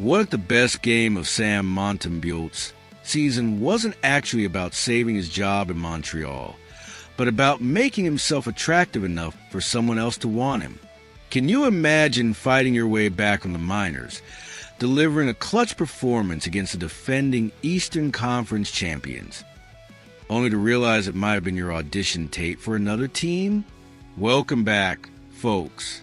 What if the best game of Sam Montembeault's season wasn't actually about saving his job in Montreal, but about making himself attractive enough for someone else to want him? Can you imagine fighting your way back on the minors, delivering a clutch performance against the defending Eastern Conference champions, only to realize it might have been your audition tape for another team? Welcome back, folks.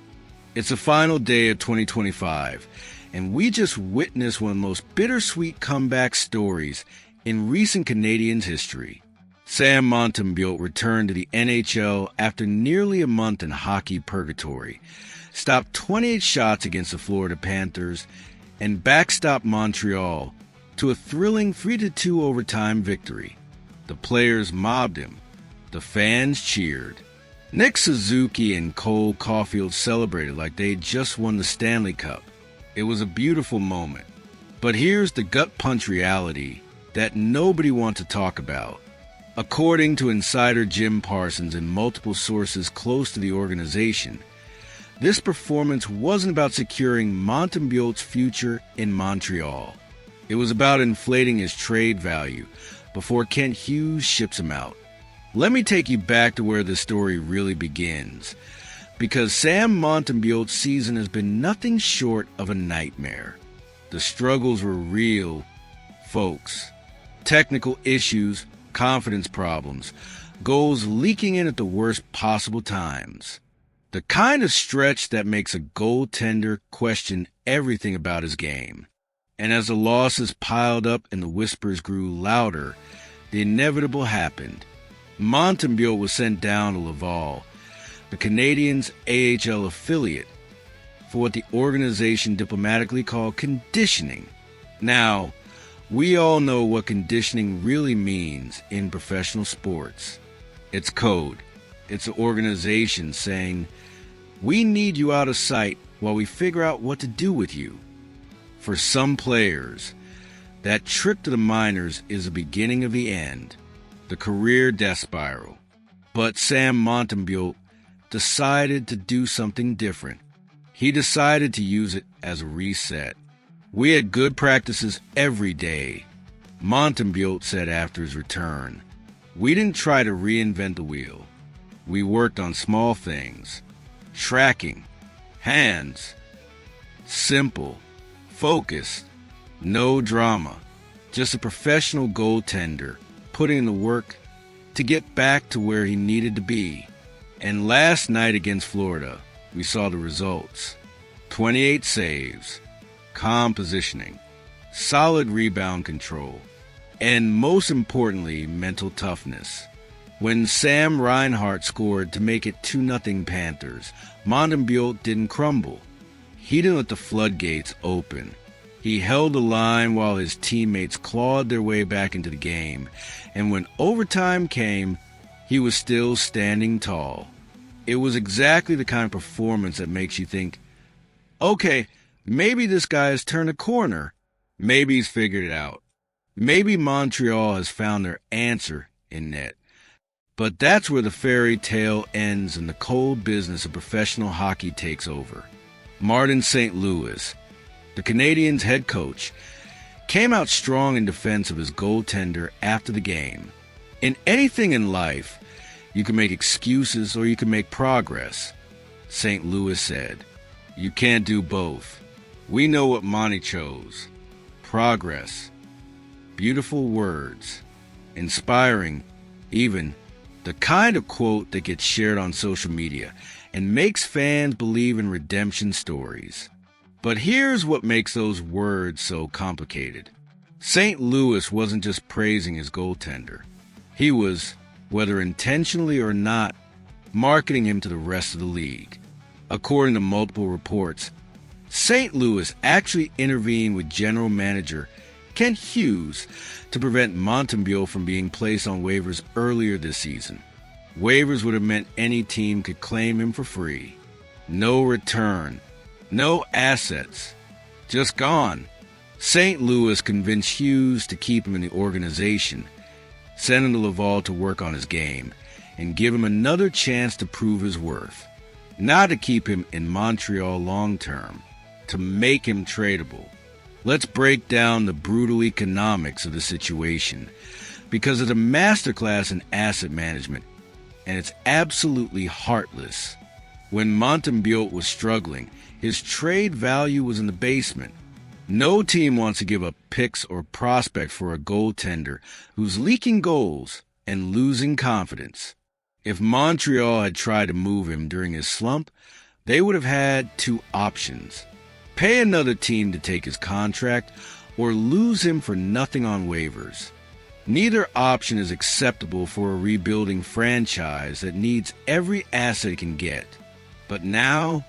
It's the final day of 2025, and we just witnessed one of the most bittersweet comeback stories in recent Canadiens history. Sam Montembeault returned to the NHL after nearly a month in hockey purgatory, stopped 28 shots against the Florida Panthers, and backstopped Montreal to a thrilling 3-2 overtime victory. The players mobbed him. The fans cheered. Nick Suzuki and Cole Caulfield celebrated like they'd just won the Stanley Cup. It was a beautiful moment. But here's the gut-punch reality that nobody wants to talk about. According to insider Jim Parsons and multiple sources close to the organization, this performance wasn't about securing Montembeault's future in Montreal. It was about inflating his trade value before Kent Hughes ships him out. Let me take you back to where the story really begins, because Sam Montembeault's season has been nothing short of a nightmare. The struggles were real, folks. Technical issues, confidence problems, goals leaking in at the worst possible times. The kind of stretch that makes a goaltender question everything about his game. And as the losses piled up and the whispers grew louder, the inevitable happened. Montembeault was sent down to Laval, the Canadiens' AHL affiliate, for what the organization diplomatically called conditioning. Now, we all know what conditioning really means in professional sports. It's code. It's an organization saying, we need you out of sight while we figure out what to do with you. For some players, that trip to the minors is the beginning of the end, the career death spiral. But Sam Montembeault decided to do something different. He decided to use it as a reset. We had good practices every day, Montembeault said after his return. We didn't try to reinvent the wheel. We worked on small things. Tracking. Hands. Simple. Focused. No drama. Just a professional goaltender putting in the work to get back to where he needed to be. And last night against Florida, we saw the results. 28 saves, calm positioning, solid rebound control, and most importantly, mental toughness. When Sam Reinhart scored to make it 2-0 Panthers, Montembeault didn't crumble. He didn't let the floodgates open. He held the line while his teammates clawed their way back into the game, and when overtime came, he was still standing tall. It was exactly the kind of performance that makes you think, okay, maybe this guy has turned a corner. Maybe he's figured it out. Maybe Montreal has found their answer in net. But that's where the fairy tale ends and the cold business of professional hockey takes over. Martin St. Louis, the Canadiens' head coach, came out strong in defense of his goaltender after the game. In anything in life, you can make excuses or you can make progress. St. Louis said, you can't do both. We know what Monty chose. Progress. Beautiful words. Inspiring, even. The kind of quote that gets shared on social media and makes fans believe in redemption stories. But here's what makes those words so complicated. St. Louis wasn't just praising his goaltender. He was, whether intentionally or not, marketing him to the rest of the league. According to multiple reports, St. Louis actually intervened with general manager Kent Hughes to prevent Montembeault from being placed on waivers earlier this season. Waivers would have meant any team could claim him for free. No return. No assets. Just gone. St. Louis convinced Hughes to keep him in the organization, send him to Laval to work on his game, and give him another chance to prove his worth. Not to keep him in Montreal long term, to make him tradable. Let's break down the brutal economics of the situation, because it's a masterclass in asset management, and it's absolutely heartless. When Montembeault was struggling, his trade value was in the basement. No team wants to give up picks or prospects for a goaltender who's leaking goals and losing confidence. If Montreal had tried to move him during his slump, they would have had two options: pay another team to take his contract or lose him for nothing on waivers. Neither option is acceptable for a rebuilding franchise that needs every asset it can get. But now,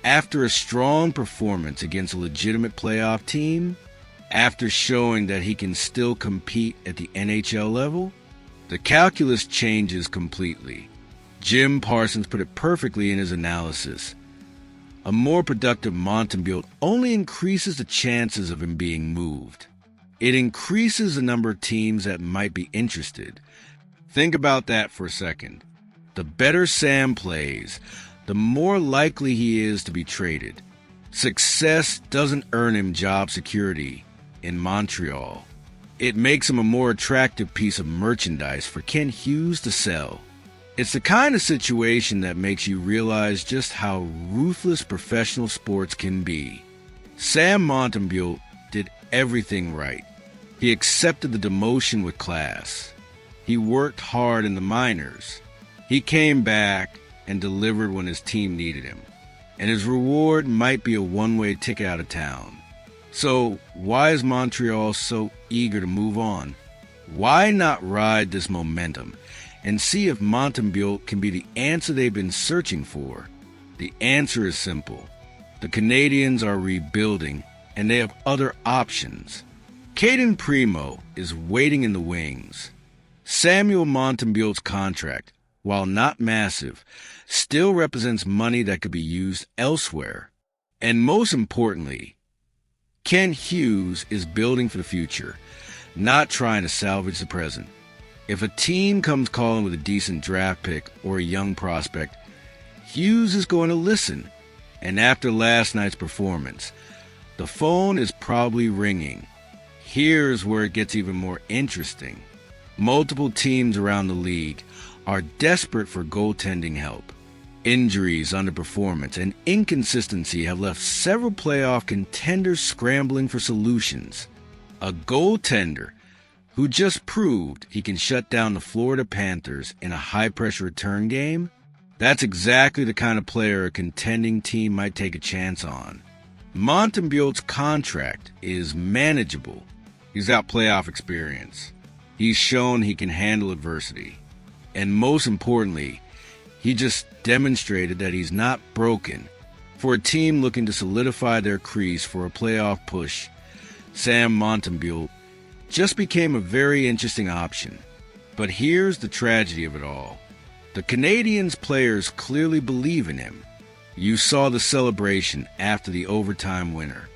after a strong performance against a legitimate playoff team, after showing that he can still compete at the NHL level, the calculus changes completely. Jim Parsons put it perfectly in his analysis. A more productive Montembeault only increases the chances of him being moved. It increases the number of teams that might be interested. Think about that for a second. The better Sam plays, the more likely he is to be traded. Success doesn't earn him job security in Montreal. It makes him a more attractive piece of merchandise for Kent Hughes to sell. It's the kind of situation that makes you realize just how ruthless professional sports can be. Sam Montembeault did everything right. He accepted the demotion with class. He worked hard in the minors. He came back and delivered when his team needed him. And his reward might be a one-way ticket out of town. So why is Montreal so eager to move on? Why not ride this momentum and see if Montembeault can be the answer they've been searching for? The answer is simple. The Canadiens are rebuilding, and they have other options. Caden Primo is waiting in the wings. Samuel Montembeault's contract, while not massive, still represents money that could be used elsewhere. And most importantly, Kent Hughes is building for the future, not trying to salvage the present. If a team comes calling with a decent draft pick or a young prospect, Hughes is going to listen. And after last night's performance, the phone is probably ringing. Here's where it gets even more interesting. Multiple teams around the league are desperate for goaltending help. Injuries, underperformance, and inconsistency have left several playoff contenders scrambling for solutions. A goaltender who just proved he can shut down the Florida Panthers in a high-pressure return game? That's exactly the kind of player a contending team might take a chance on. Montembeault's contract is manageable. He's got playoff experience. He's shown he can handle adversity. And most importantly, he just demonstrated that he's not broken. For a team looking to solidify their crease for a playoff push, Sam Montembeault just became a very interesting option. But here's the tragedy of it all. The Canadiens players clearly believe in him. You saw the celebration after the overtime winner.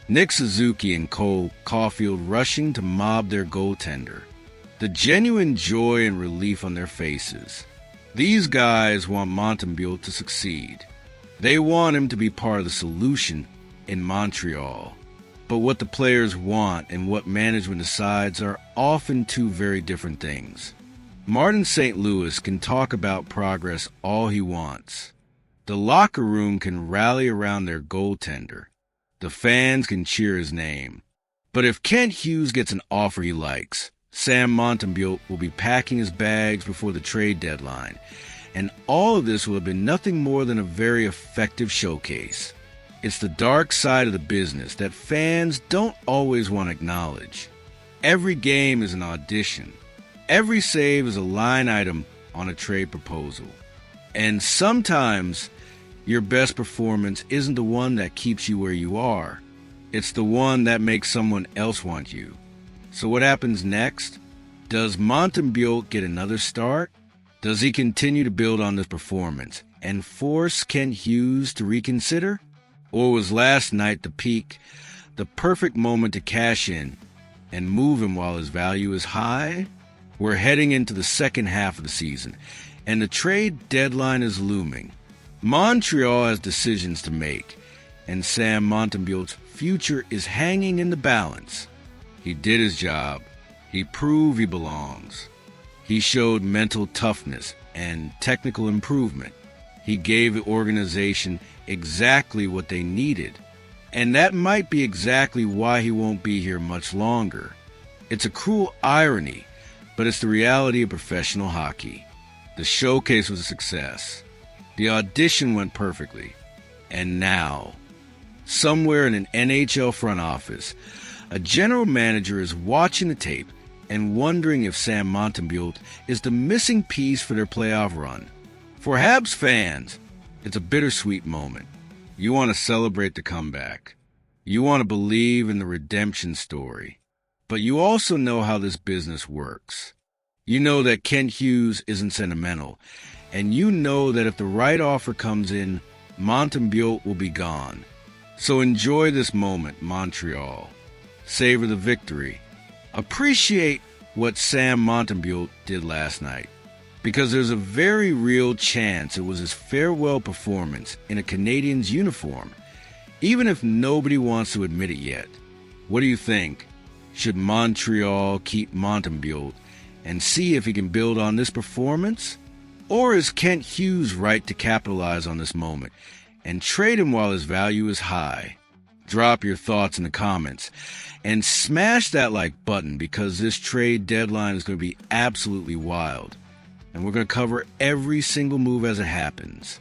Nick Suzuki and Cole Caulfield rushing to mob their goaltender. The genuine joy and relief on their faces. These guys want Montembeault to succeed. They want him to be part of the solution in Montreal. But what the players want and what management decides are often two very different things. Martin St. Louis can talk about progress all he wants. The locker room can rally around their goaltender. The fans can cheer his name. But if Kent Hughes gets an offer he likes, Sam Montembeault will be packing his bags before the trade deadline. And all of this will have been nothing more than a very effective showcase. It's the dark side of the business that fans don't always want to acknowledge. Every game is an audition. Every save is a line item on a trade proposal. And sometimes your best performance isn't the one that keeps you where you are. It's the one that makes someone else want you. So what happens next? Does Montembeault get another start? Does he continue to build on this performance and force Kent Hughes to reconsider? Or was last night the peak, the perfect moment to cash in and move him while his value is high? We're heading into the second half of the season, and the trade deadline is looming. Montreal has decisions to make. and Sam Montembeault's future is hanging in the balance. He did his job. He proved he belongs. He showed mental toughness and technical improvement. He gave the organization exactly what they needed. And that might be exactly why he won't be here much longer. It's a cruel irony, but it's the reality of professional hockey. The showcase was a success. The audition went perfectly. And now, somewhere in an NHL front office, a general manager is watching the tape and wondering if Sam Montembeault is the missing piece for their playoff run. For Habs fans, it's a bittersweet moment. You want to celebrate the comeback. You want to believe in the redemption story. But you also know how this business works. You know that Kent Hughes isn't sentimental, and you know that if the right offer comes in, Montembeault will be gone. So enjoy this moment, Montreal. Savor the victory. Appreciate what Sam Montembeault did last night, because there's a very real chance it was his farewell performance in a Canadiens uniform, even if nobody wants to admit it yet. What do you think? Should Montreal keep Montembeault and see if he can build on this performance? Or is Kent Hughes right to capitalize on this moment and trade him while his value is high? Drop your thoughts in the comments and smash that like button, because this trade deadline is going to be absolutely wild. And we're going to cover every single move as it happens.